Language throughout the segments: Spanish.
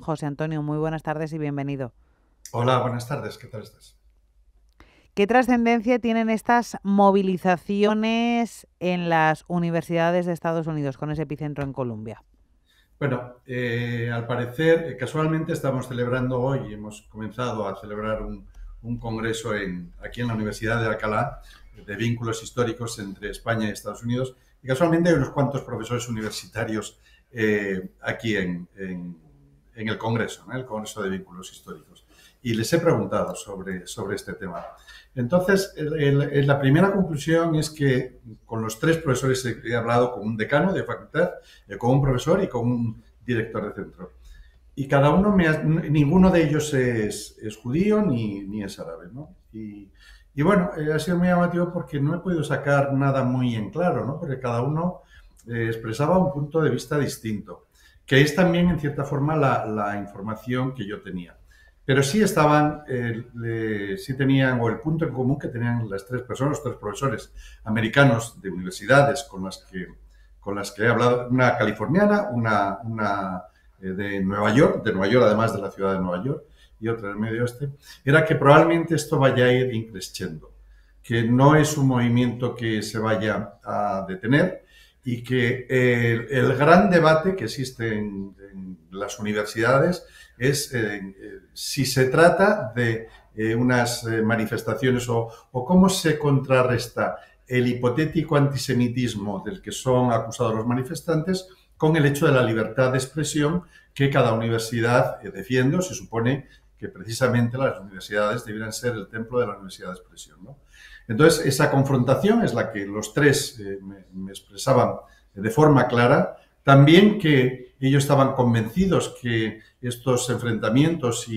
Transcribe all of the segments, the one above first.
José Antonio, muy buenas tardes y bienvenido. Hola, buenas tardes, ¿qué tal estás? ¿Qué trascendencia tienen estas movilizaciones en las universidades de Estados Unidos con ese epicentro en Columbia? Bueno, al parecer, casualmente estamos celebrando hoy, hemos comenzado a celebrar un congreso aquí en la Universidad de Alcalá de vínculos históricos entre España y Estados Unidos, y casualmente hay unos cuantos profesores universitarios aquí en el Congreso, ¿no? El Congreso de Vínculos Históricos, y les he preguntado sobre este tema. Entonces, la primera conclusión es que con los tres profesores he hablado con un decano de facultad, con un profesor y con un director de centro. Y cada uno, ninguno de ellos es judío ni es árabe, ¿no? Y bueno, ha sido muy llamativo porque no he podido sacar nada muy en claro, ¿no? Porque cada uno expresaba un punto de vista distinto, que es también, en cierta forma, la información que yo tenía. Pero sí sí tenían, o el punto en común que tenían las tres personas, los tres profesores americanos de universidades con las que he hablado, una californiana, una de Nueva York, además de la ciudad de Nueva York, y otra del Medio Oeste, era que probablemente esto vaya a ir increciendo, que no es un movimiento que se vaya a detener y que el gran debate que existe en las universidades es si se trata de unas manifestaciones o cómo se contrarresta el hipotético antisemitismo del que son acusados los manifestantes con el hecho de la libertad de expresión que cada universidad defiende, o se supone que precisamente las universidades debieran ser el templo de la universidad de expresión, ¿no? Entonces, esa confrontación es la que los tres me expresaban de forma clara. También que ellos estaban convencidos que estos enfrentamientos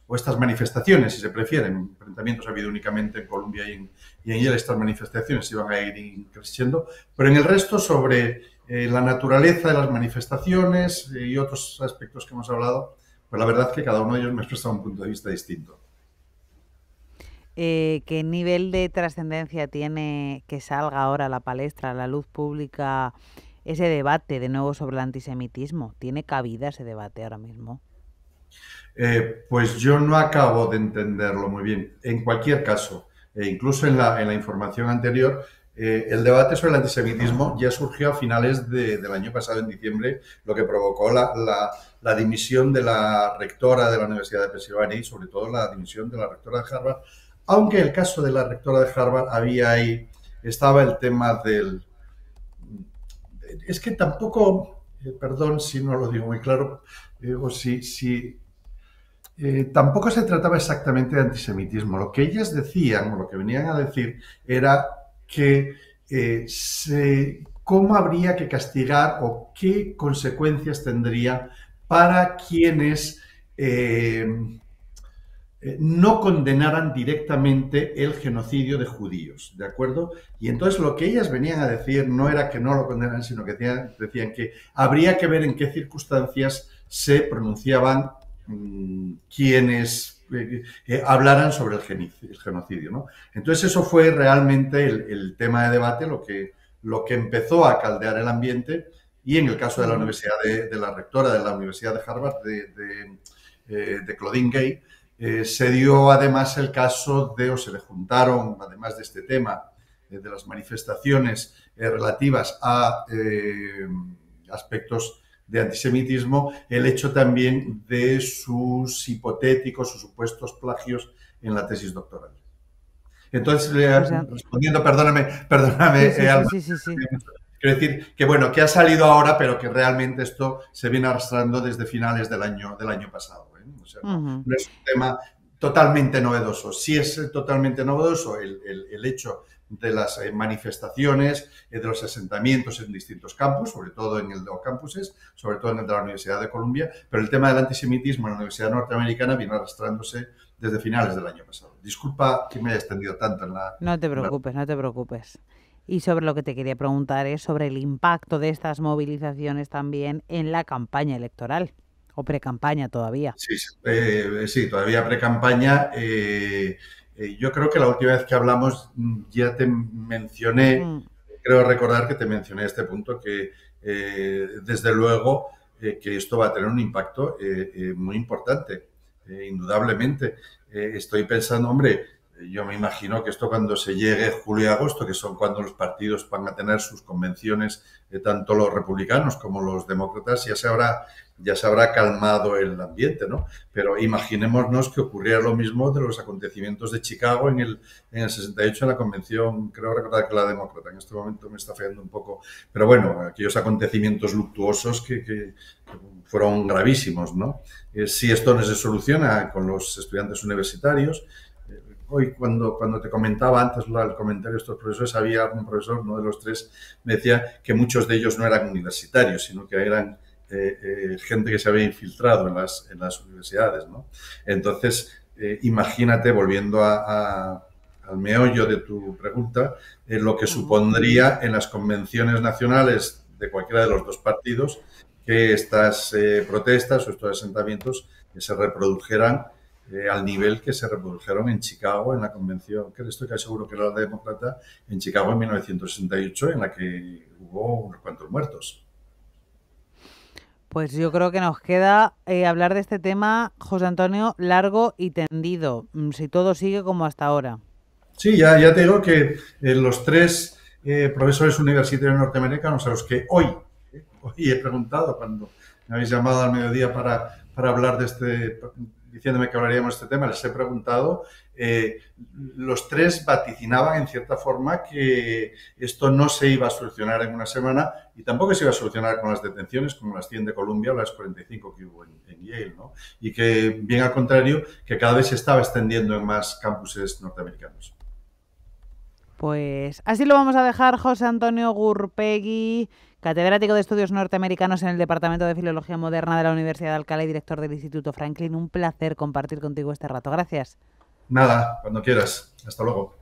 o estas manifestaciones, si se prefieren, enfrentamientos ha habido únicamente en Colombia y en Yale, estas manifestaciones iban a ir creciendo, pero en el resto sobre la naturaleza de las manifestaciones y otros aspectos que hemos hablado, pues la verdad es que cada uno de ellos me expresa un punto de vista distinto. ¿Qué nivel de trascendencia tiene que salga ahora a la palestra, a la luz pública, ese debate de nuevo sobre el antisemitismo? ¿Tiene cabida ese debate ahora mismo? Pues yo no acabo de entenderlo muy bien. En cualquier caso, incluso en la información anterior, el debate sobre el antisemitismo ya surgió a finales del año pasado, en diciembre, lo que provocó la dimisión de la rectora de la Universidad de Pensilvania y sobre todo la dimisión de la rectora de Harvard, aunque el caso de la rectora de Harvard estaba el tema del... Es que tampoco, perdón si no lo digo muy claro, o si tampoco se trataba exactamente de antisemitismo. Lo que ellas decían, o lo que venían a decir, era que cómo habría que castigar o qué consecuencias tendría para quienes no condenaran directamente el genocidio de judíos, ¿de acuerdo? Y entonces lo que ellas venían a decir no era que no lo condenaran, sino que decían que habría que ver en qué circunstancias se pronunciaban quienes hablaran sobre el genocidio, ¿no? Entonces eso fue realmente el tema de debate, lo que empezó a caldear el ambiente, y en el caso de la universidad de la rectora de la Universidad de Harvard, de Claudine Gay, se dio además el caso o se le juntaron, además de este tema, de las manifestaciones relativas a aspectos de antisemitismo, el hecho también de sus hipotéticos o supuestos plagios en la tesis doctoral. Entonces, José, respondiendo, sí, perdóname, sí, sí, Alba, sí, sí, sí. quiero decir que bueno, que ha salido ahora, pero que realmente esto se viene arrastrando desde finales del año pasado, ¿eh? O sea, Ujú. no es un tema totalmente novedoso. Sí es totalmente novedoso el hecho de las manifestaciones, de los asentamientos en distintos campus, sobre todo en el de los campuses, sobre todo en el de la Universidad de Columbia, pero el tema del antisemitismo en la Universidad Norteamericana viene arrastrándose desde finales del año pasado. Disculpa que me haya extendido tanto en la... No te en la... preocupes, no te preocupes. Y sobre lo que te quería preguntar es sobre el impacto de estas movilizaciones también en la campaña electoral o pre-campaña todavía. Sí, sí, sí, todavía pre-campaña. Yo creo que la última vez que hablamos ya te mencioné, Mm, creo recordar que te mencioné este punto, que desde luego que esto va a tener un impacto muy importante, indudablemente. Estoy pensando, hombre, yo me imagino que esto cuando se llegue julio y agosto, que son cuando los partidos van a tener sus convenciones, tanto los republicanos como los demócratas, ya se habrá calmado el ambiente, ¿no? Pero imaginémonos que ocurriera lo mismo de los acontecimientos de Chicago en el 68 en la convención, creo recordar que la demócrata, en este momento me está fallando un poco, pero bueno, aquellos acontecimientos luctuosos que fueron gravísimos, ¿no? Si esto no se soluciona con los estudiantes universitarios, hoy cuando te comentaba antes el comentario de estos profesores, había un profesor, uno de los tres, me decía que muchos de ellos no eran universitarios, sino que eran gente que se había infiltrado en las universidades, ¿no? Entonces, imagínate, volviendo al meollo de tu pregunta, lo que supondría en las convenciones nacionales de cualquiera de los dos partidos que estas protestas o estos asentamientos se reprodujeran al nivel que se reprodujeron en Chicago en la convención, que estoy casi seguro que era la demócrata, en Chicago en 1968, en la que hubo unos cuantos muertos. Pues yo creo que nos queda hablar de este tema, José Antonio, largo y tendido, si todo sigue como hasta ahora. Sí, ya te digo que los tres profesores universitarios norteamericanos a los que hoy he preguntado cuando me habéis llamado al mediodía para hablar de diciéndome que hablaríamos de este tema, les he preguntado, los tres vaticinaban en cierta forma que esto no se iba a solucionar en una semana y tampoco se iba a solucionar con las detenciones como las 100 de Columbia o las 45 que hubo en Yale, ¿no? Y que, bien al contrario, que cada vez se estaba extendiendo en más campuses norteamericanos. Pues así lo vamos a dejar, José Antonio Gurpegui, catedrático de Estudios Norteamericanos en el Departamento de Filología Moderna de la Universidad de Alcalá y director del Instituto Franklin. Un placer compartir contigo este rato. Gracias. Nada, cuando quieras. Hasta luego.